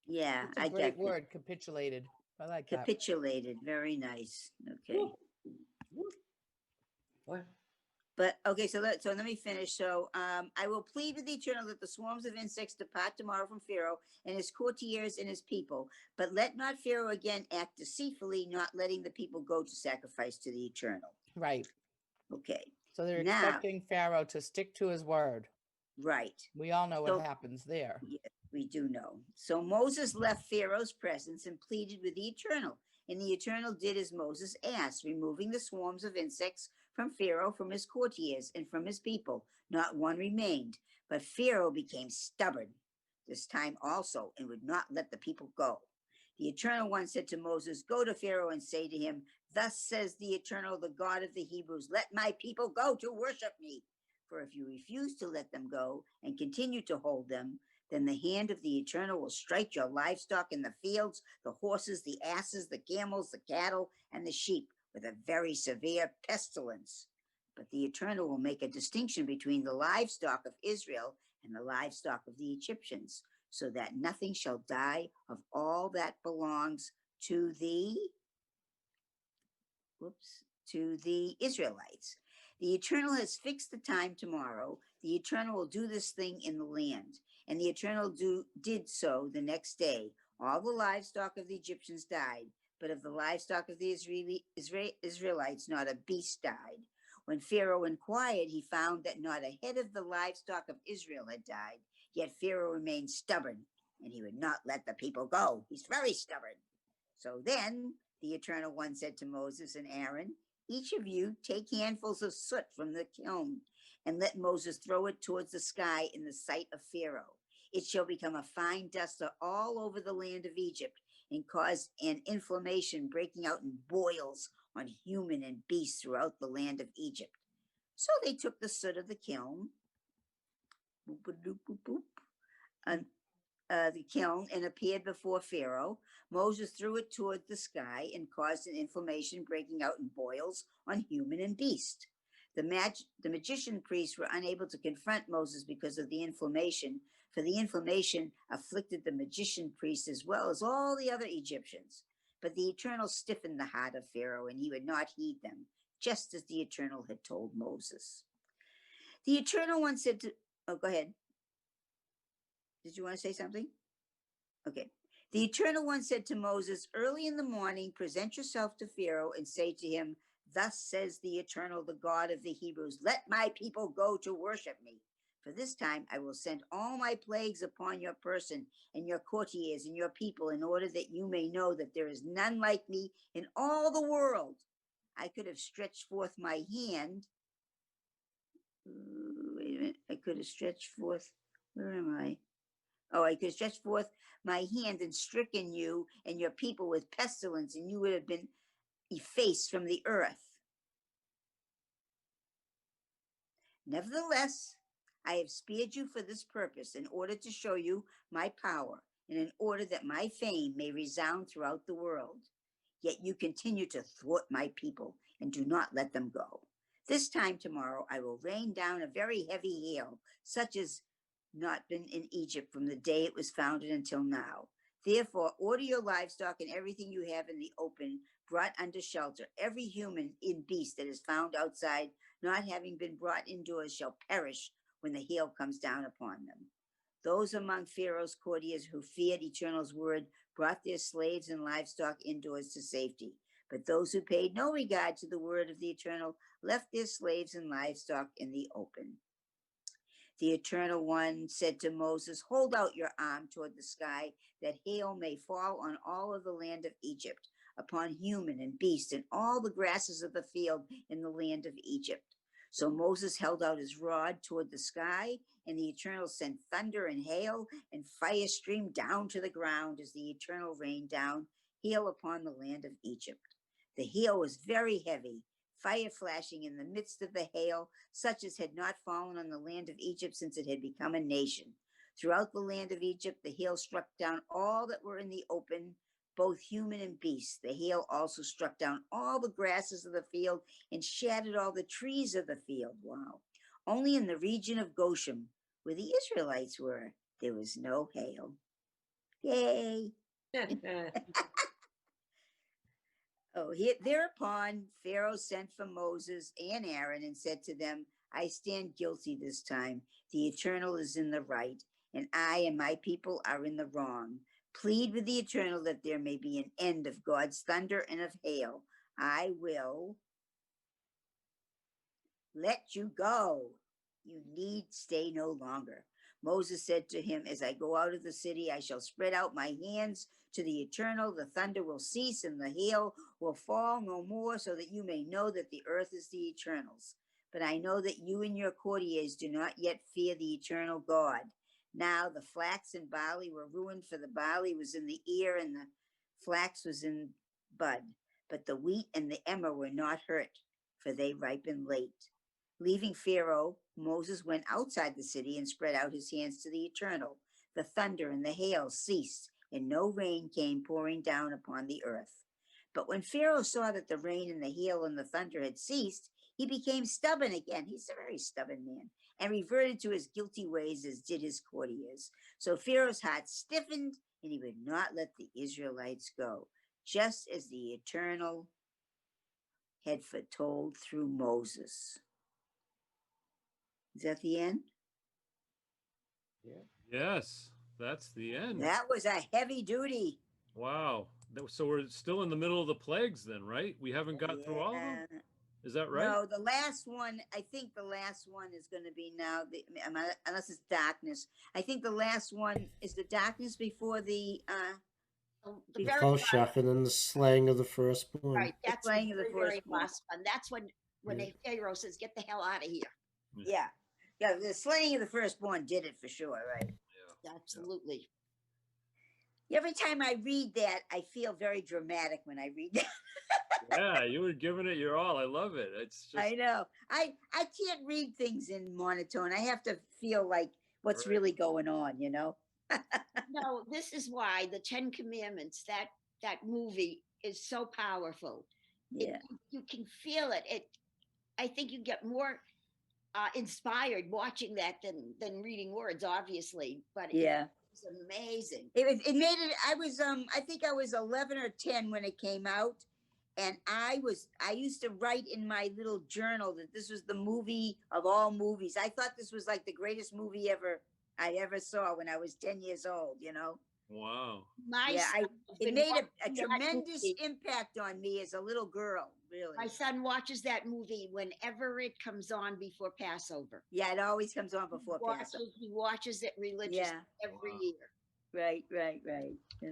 Yeah, It's a I great got word, capitulated. I like that. capitulated. Very nice. Okay. What? But okay, so let me finish. So I will plead with the Eternal that the swarms of insects depart tomorrow from Pharaoh and his courtiers and his people. But let not Pharaoh again act deceitfully, not letting the people go to sacrifice to the Eternal. Right. Okay, So they're Now- expecting Pharaoh to stick to his word. right. We all know So- what happens there. Yeah, we do know. So Moses left Pharaoh's presence and pleaded with the Eternal. And the Eternal did as Moses asked, removing the swarms of insects from Pharaoh, from his courtiers, and from his people. Not one remained. But Pharaoh became stubborn this time also and would not let the people go. The Eternal One said to Moses, "Go to Pharaoh and say to him, 'Thus says the Eternal, the God of the Hebrews, let my people go to worship me. For if you refuse to let them go and continue to hold them, then the hand of the Eternal will strike your livestock in the fields, the horses, the asses, the camels, the cattle, and the sheep, with a very severe pestilence. But the Eternal will make a distinction between the livestock of Israel and the livestock of the Egyptians, so that nothing shall die of all that belongs to the Israelites. The Eternal has fixed the time tomorrow. The Eternal will do this thing in the land." And the Eternal did so the next day. All the livestock of the Egyptians died, but of the livestock of the Israelites, not a beast died. When Pharaoh inquired, he found that not a head of the livestock of Israel had died. Yet Pharaoh remained stubborn, and he would not let the people go. He's very stubborn. So then the Eternal One said to Moses and Aaron, "Each of you take handfuls of soot from the kiln and let Moses throw it towards the sky in the sight of Pharaoh. It shall become a fine duster all over the land of Egypt and cause an inflammation breaking out in boils on human and beast throughout the land of Egypt." So they took the soot of the kiln, and the kiln, and appeared before Pharaoh. Moses threw it toward the sky and caused an inflammation breaking out in boils on human and beast. The magician priests were unable to confront Moses because of the inflammation, for the inflammation afflicted the magician priests as well as all the other Egyptians. But the Eternal stiffened the heart of Pharaoh, and he would not heed them, just as the Eternal had told Moses. The Eternal One said to, oh, go ahead. Did you want to say something? Okay. The Eternal One said to Moses, "Early in the morning, present yourself to Pharaoh and say to him, 'Thus says the Eternal, the God of the Hebrews, let my people go to worship me. For this time I will send all my plagues upon your person and your courtiers and your people, in order that you may know that there is none like me in all the world. I could have stretched forth my hand." Wait a minute. I could have stretched forth. Where am I? Oh, I could stretch forth my hand and stricken you and your people with pestilence, and you would have been effaced from the earth. Nevertheless, I have spared you for this purpose, in order to show you my power, and in order that my fame may resound throughout the world. Yet you continue to thwart my people and do not let them go. This time tomorrow I will rain down a very heavy hail, such as not been in Egypt from the day it was founded until now. Therefore, order your livestock and everything you have in the open, brought under shelter. Every human and beast that is found outside, not having been brought indoors, shall perish when the hail comes down upon them. Those among Pharaoh's courtiers who feared Eternal's word brought their slaves and livestock indoors to safety. But those who paid no regard to the word of the Eternal left their slaves and livestock in the open. The Eternal One said to Moses, hold out your arm toward the sky, that hail may fall on all of the land of Egypt, upon human and beast, and all the grasses of the field in the land of Egypt. So Moses held out his rod toward the sky, and the Eternal sent thunder and hail, and fire streamed down to the ground as the Eternal rained down hail upon the land of Egypt. The hail was very heavy, fire flashing in the midst of the hail, such as had not fallen on the land of Egypt since it had become a nation. Throughout the land of Egypt, the hail struck down all that were in the open, both human and beast. The hail also struck down all the grasses of the field and shattered all the trees of the field. Wow. Only in the region of Goshen, where the Israelites were, there was no hail. Yay. Thereupon Pharaoh sent for Moses and Aaron and said to them, I stand guilty this time. The Eternal is in the right, and I and my people are in the wrong. Plead with the Eternal that there may be an end of God's thunder and of hail. I will let you go. You need stay no longer. Moses said to him, as I go out of the city, I shall spread out my hands to the Eternal. The thunder will cease and the hail will fall no more, so that you may know that the earth is the Eternal's. But I know that you and your courtiers do not yet fear the Eternal God. Now the flax and barley were ruined, for the barley was in the ear and the flax was in bud. But the wheat and the emmer were not hurt, for they ripened late. Leaving Pharaoh, Moses went outside the city and spread out his hands to the Eternal. The thunder and the hail ceased, and no rain came pouring down upon the earth. But when Pharaoh saw that the rain and the hail and the thunder had ceased, he became stubborn again. He's a very stubborn man, and reverted to his guilty ways as did his courtiers. So Pharaoh's heart stiffened, and he would not let the Israelites go, just as the Eternal had foretold through Moses. Is that the end? Yes, that's the end. That was a heavy duty. Wow. So we're still in the middle of the plagues then, right? We haven't got through all of them? Is that right? No, the last one, I think the last one is going to be now, unless it's darkness. I think the last one is the darkness before the Choshech, and then the slaying of the firstborn. Right, that's the slaying of the very firstborn. last one. That's when the Pharaoh says, get the hell out of here. Yeah. Yeah, the slaying of the firstborn did it for sure, right? Absolutely. Every time I read that, I feel very dramatic when I read that. Yeah, you were giving it your all. I love it. It's just, I know. I can't read things in monotone. I have to feel like what's really going on, you know? No, this is why the Ten Commandments, that movie is so powerful. Yeah. You can feel it. I think you get more inspired watching that than reading words, obviously. But yeah, it's amazing. It made it. I think I was 11 or 10 when it came out, and I used to write in my little journal that this was the movie of all movies. I thought this was like the greatest movie I ever saw when I was 10 years old. You know. wow. It made a tremendous impact on me as a little girl. Really, my son watches that movie whenever it comes on before Passover. Yeah, it always comes on before Passover. He watches it religiously every year. Right. Yeah.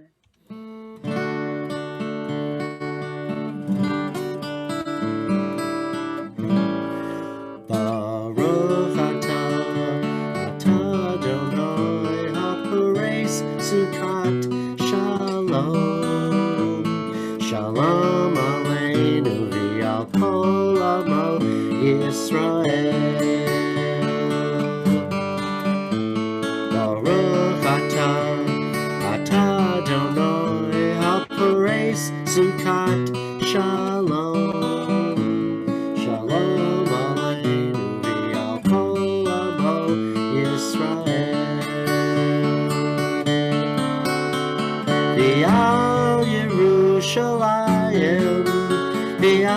Baruch atah Adonai haporeis sukat shalom. Shalom aleinu v'al kol amo Yisrael. Baruch atah Adonai haporeis sukat shalom. Shalom aleinu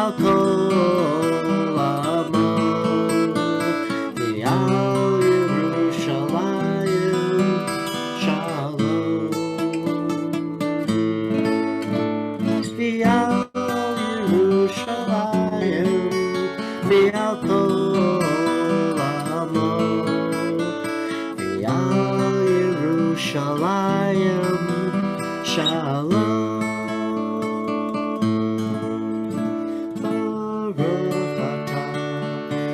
V'al kol amo, v'al Yerushalayim shalom. V'al Yerushalayim, v'al kol amo, v'al Yerushalayim shalom. Baruch atah,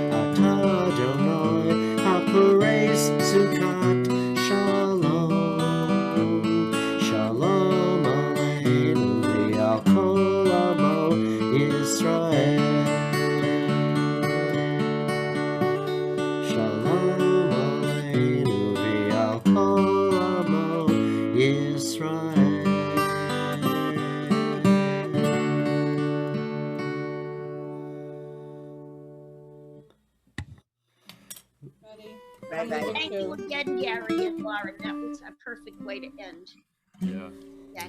atah Adonai, haporeis sukat shalom. Shalom aleinu v'al kol amo Yisrael. Shalom aleinu v'al kol amo Yisrael. Bye bye. Thank you again, Gary and Lauren. That was a perfect way to end. Yeah. Yeah,